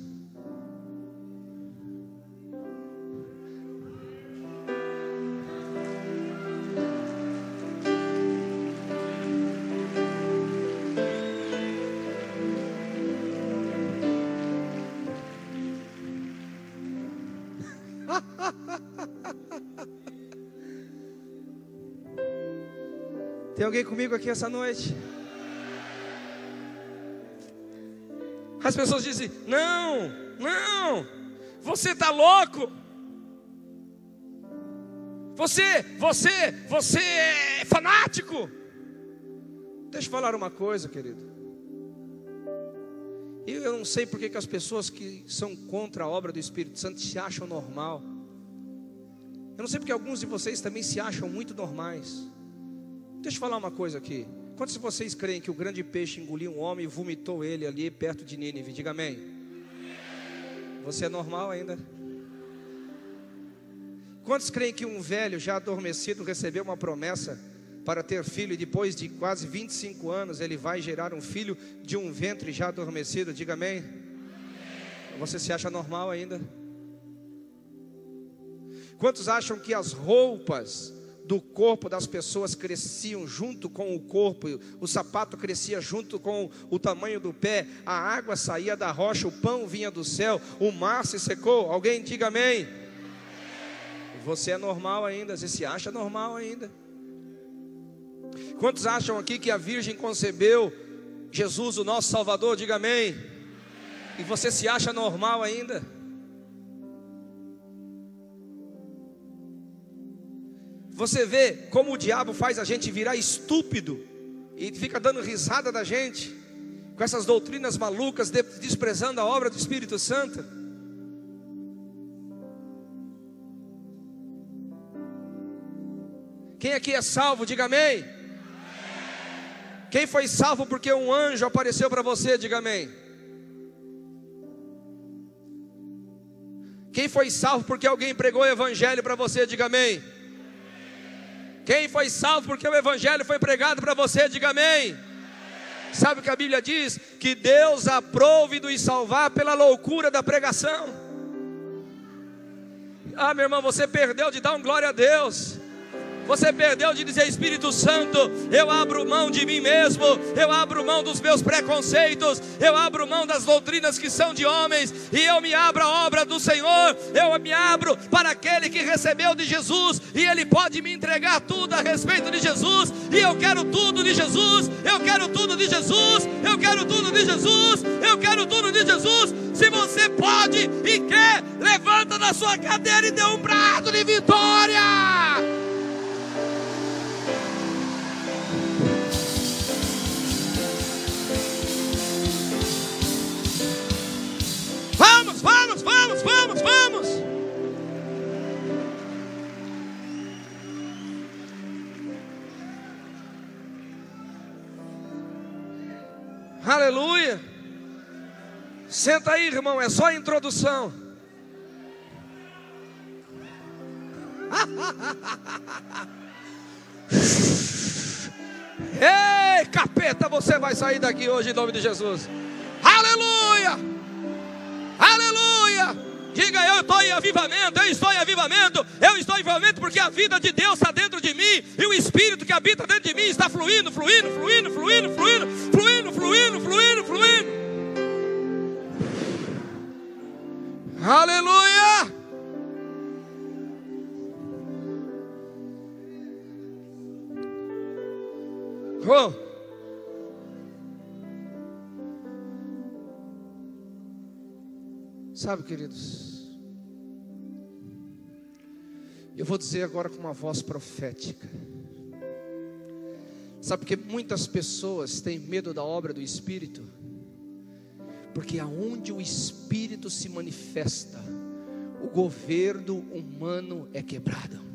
Tem alguém comigo aqui essa noite? As pessoas dizem: não, não, você está louco. Você é fanático. Deixa eu falar uma coisa, querido. Eu não sei porque que as pessoas que são contra a obra do Espírito Santo se acham normal. Eu não sei porque alguns de vocês também se acham muito normais. Deixa eu falar uma coisa aqui. Quantos de vocês creem que o grande peixe engoliu um homem e vomitou ele ali perto de Nínive? Diga amém. Você é normal ainda? Quantos creem que um velho já adormecido recebeu uma promessa para ter filho e depois de quase 25 anos ele vai gerar um filho de um ventre já adormecido? Diga amém. Você se acha normal ainda? Quantos acham que as roupas do corpo das pessoas cresciam junto com o corpo, o sapato crescia junto com o tamanho do pé, a água saía da rocha, o pão vinha do céu, o mar se secou? Alguém diga amém. Você é normal ainda, você se acha normal ainda? Quantos acham aqui que a Virgem concebeu Jesus, o nosso Salvador? Diga amém. E você se acha normal ainda? Você vê como o diabo faz a gente virar estúpido e fica dando risada da gente com essas doutrinas malucas, desprezando a obra do Espírito Santo. Quem aqui é salvo? Diga amém. Quem foi salvo porque um anjo apareceu para você? Diga amém. Quem foi salvo porque alguém pregou o evangelho para você? Diga amém. Quem foi salvo porque o evangelho foi pregado para você? Diga amém. Sabe o que a Bíblia diz? Que Deus aprove nos salvar pela loucura da pregação. Ah, meu irmão, você perdeu de dar um glória a Deus. Você perdeu de dizer: Espírito Santo, eu abro mão de mim mesmo, eu abro mão dos meus preconceitos, eu abro mão das doutrinas que são de homens, e eu me abro à obra do Senhor. Eu me abro para aquele que recebeu de Jesus, e Ele pode me entregar tudo a respeito de Jesus, e eu quero tudo de Jesus, eu quero tudo de Jesus, eu quero tudo de Jesus, eu quero tudo de Jesus. Se você pode e quer, levanta da sua cadeira e dê um brado de vitória. Vamos. Aleluia. Senta aí, irmão, é só a introdução. Ei, capeta, você vai sair daqui hoje em nome de Jesus. Aleluia. Aleluia. Diga: eu estou em avivamento, eu estou em avivamento, eu estou em avivamento porque a vida de Deus está dentro de mim, e o Espírito que habita dentro de mim está fluindo. Aleluia. Oh. Sabe, queridos, eu vou dizer agora com uma voz profética. Sabe por que muitas pessoas têm medo da obra do Espírito? Porque aonde o Espírito se manifesta, o governo humano é quebrado.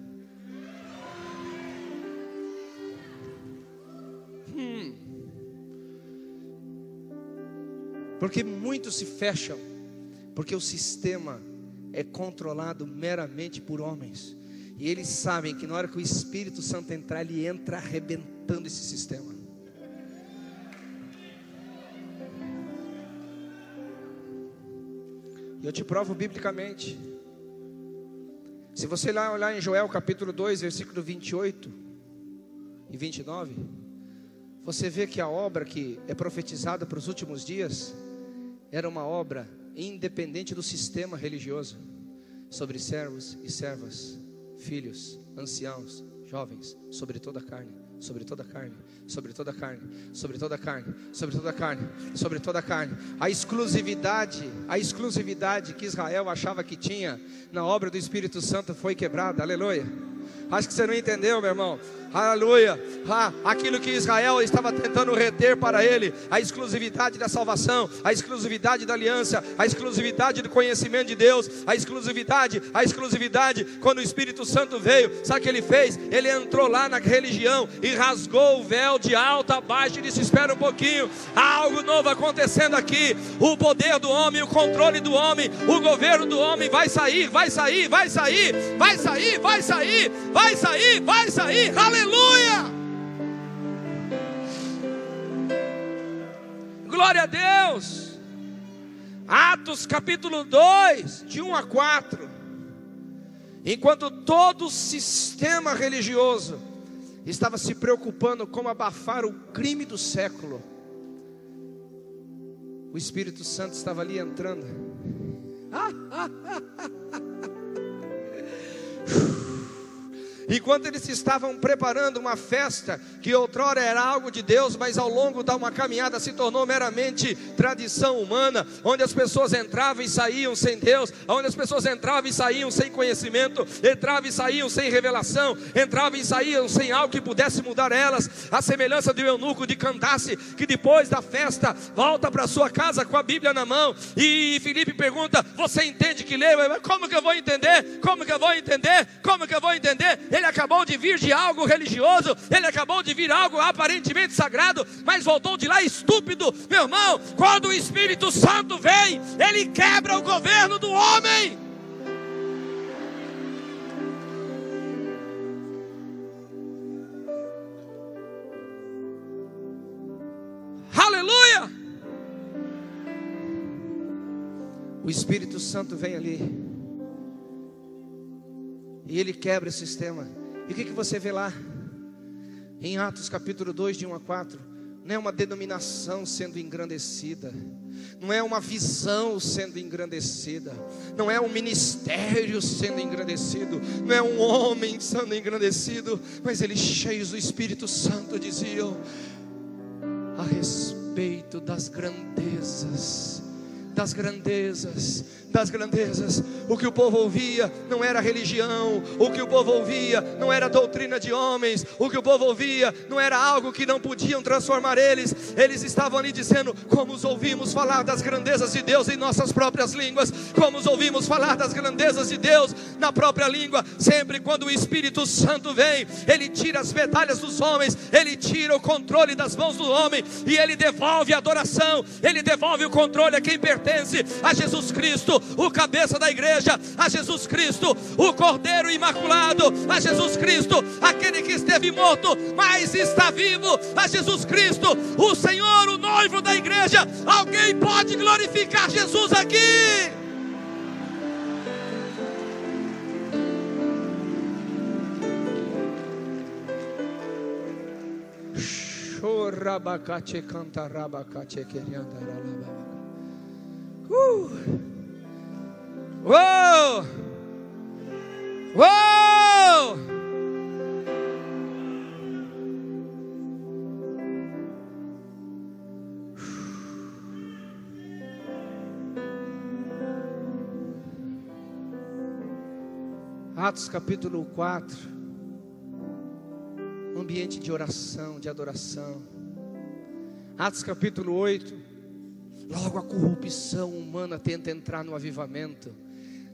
Porque muitos se fecham, porque o sistema é controlado meramente por homens, e eles sabem que na hora que o Espírito Santo entrar, ele entra arrebentando esse sistema. E eu te provo biblicamente. Se você lá olhar em Joel capítulo 2, versículo 28 e 29, você vê que a obra que é profetizada para os últimos dias era uma obra independente do sistema religioso, sobre servos e servas, filhos, anciãos, jovens, sobre toda a carne. sobre toda a carne, sobre toda a carne, sobre toda a carne, sobre toda a carne, sobre toda a carne. A exclusividade que Israel achava que tinha na obra do Espírito Santo foi quebrada. Aleluia. Acho que você não entendeu, meu irmão. Aleluia. Aquilo que Israel estava tentando reter para ele, a exclusividade da salvação, a exclusividade da aliança, a exclusividade do conhecimento de Deus, a exclusividade, quando o Espírito Santo veio, sabe o que ele fez? Ele entrou lá na religião e rasgou o véu de alto a baixo e disse: espera um pouquinho, há algo novo acontecendo aqui. O poder do homem, o controle do homem, o governo do homem vai sair, vai sair, vai sair, vai sair, vai sair, vai sair, vai sair. Aleluia! Glória a Deus. Atos capítulo 2, de 1 a 4. Enquanto todo o sistema religioso estava se preocupando como abafar o crime do século, o Espírito Santo estava ali entrando. Enquanto eles estavam preparando uma festa que outrora era algo de Deus, mas ao longo de uma caminhada se tornou meramente tradição humana, onde as pessoas entravam e saíam sem Deus, onde as pessoas entravam e saíam sem conhecimento, entravam e saíam sem revelação, entravam e saíam sem algo que pudesse mudar elas. A semelhança do eunuco de Candace, que depois da festa volta para sua casa com a Bíblia na mão, e Filipe pergunta: você entende que lê? Como que eu vou entender? Como que eu vou entender? Como que eu vou entender? Ele acabou de vir de algo religioso, ele acabou de vir algo aparentemente sagrado, mas voltou de lá estúpido. Meu irmão, quando o Espírito Santo vem, ele quebra o governo do homem. Aleluia! O Espírito Santo vem ali e ele quebra esse sistema. E o que você vê lá? Em Atos capítulo 2, de 1 a 4. Não é uma denominação sendo engrandecida, não é uma visão sendo engrandecida, não é um ministério sendo engrandecido, não é um homem sendo engrandecido, mas eles, cheios do Espírito Santo, diziam a respeito das grandezas. Das grandezas. O que o povo ouvia não era religião, o que o povo ouvia não era doutrina de homens, o que o povo ouvia não era algo que não podiam transformar eles. Eles estavam ali dizendo: como os ouvimos falar das grandezas de Deus em nossas próprias línguas, como os ouvimos falar das grandezas de Deus na própria língua. Sempre quando o Espírito Santo vem, ele tira as medalhas dos homens, ele tira o controle das mãos do homem, e ele devolve a adoração, ele devolve o controle a quem pertence: a Jesus Cristo, o cabeça da igreja, a Jesus Cristo, o Cordeiro Imaculado, a Jesus Cristo, aquele que esteve morto, mas está vivo, a Jesus Cristo, o Senhor, o noivo da igreja. Alguém pode glorificar Jesus aqui? Chorabacate cantarabacate queriandaralaba. Uou! Uou! Atos capítulo 4. Um ambiente de oração, de adoração. Atos capítulo 8. Logo a corrupção humana tenta entrar no avivamento.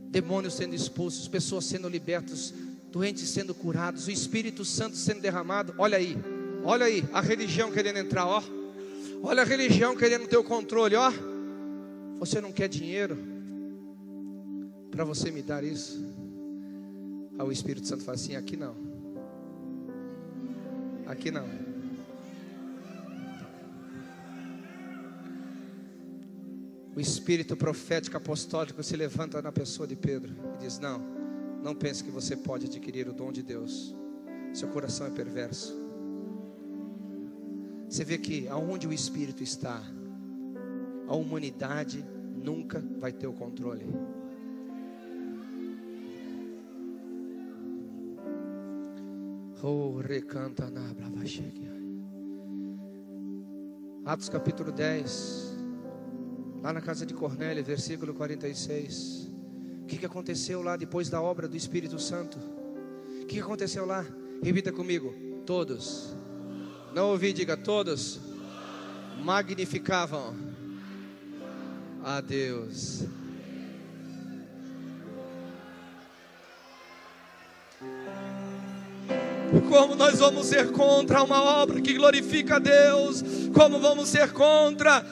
Demônios sendo expulsos, pessoas sendo libertas, doentes sendo curados, o Espírito Santo sendo derramado. Olha aí, a religião querendo entrar, ó. Olha a religião querendo ter o controle, ó. Você não quer dinheiro para você me dar isso? Aí o Espírito Santo fala assim: aqui não. Aqui não. O espírito profético apostólico se levanta na pessoa de Pedro e diz: não pense que você pode adquirir o dom de Deus. Seu coração é perverso. Você vê que aonde o Espírito está, a humanidade nunca vai ter o controle. Oh, recanta na brava chegue. Atos capítulo 10, lá na casa de Cornélio, versículo 46. O que aconteceu lá depois da obra do Espírito Santo? O que aconteceu lá? Repita comigo: todos. Não ouvi, diga: todos magnificavam a Deus. Como nós vamos ser contra uma obra que glorifica a Deus? Como vamos ser contra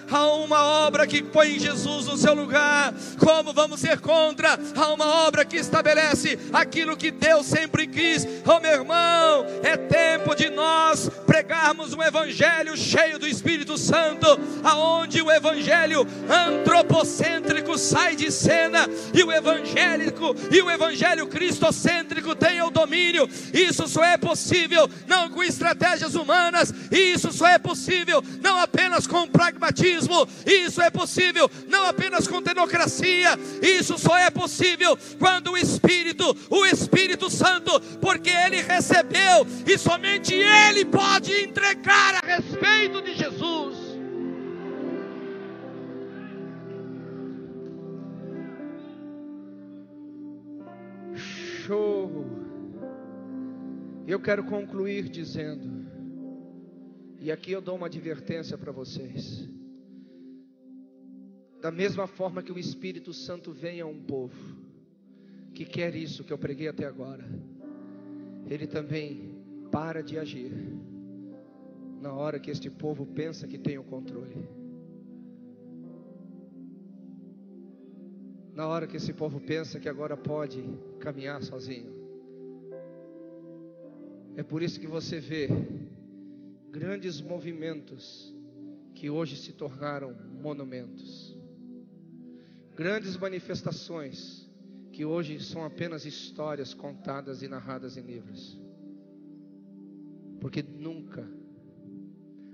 uma obra que põe Jesus no seu lugar? Como vamos ser contra uma obra que estabelece aquilo que Deus sempre quis? Oh, meu irmão, é tempo de nós pregarmos um evangelho cheio do Espírito Santo, aonde o evangelho antropocêntrico sai de cena e o evangelho cristocêntrico tenha o domínio. Isso só é possível não com estratégias humanas, isso só é possível não apenas com pragmatismo, isso é possível não apenas com democracia, isso só é possível quando o Espírito Santo, porque Ele recebeu e somente Ele pode entregar a respeito de Jesus. Show! Eu quero concluir dizendo, e aqui eu dou uma advertência para vocês: da mesma forma que o Espírito Santo vem a um povo que quer isso que eu preguei até agora, ele também para de agir na hora que este povo pensa que tem o controle, na hora que esse povo pensa que agora pode caminhar sozinho. É por isso que você vê grandes movimentos que hoje se tornaram monumentos, grandes manifestações que hoje são apenas histórias contadas e narradas em livros, porque nunca,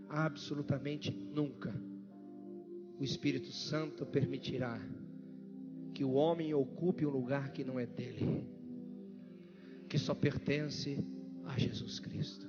absolutamente nunca, o Espírito Santo permitirá que o homem ocupe um lugar que não é dele, que só pertence a Jesus Cristo.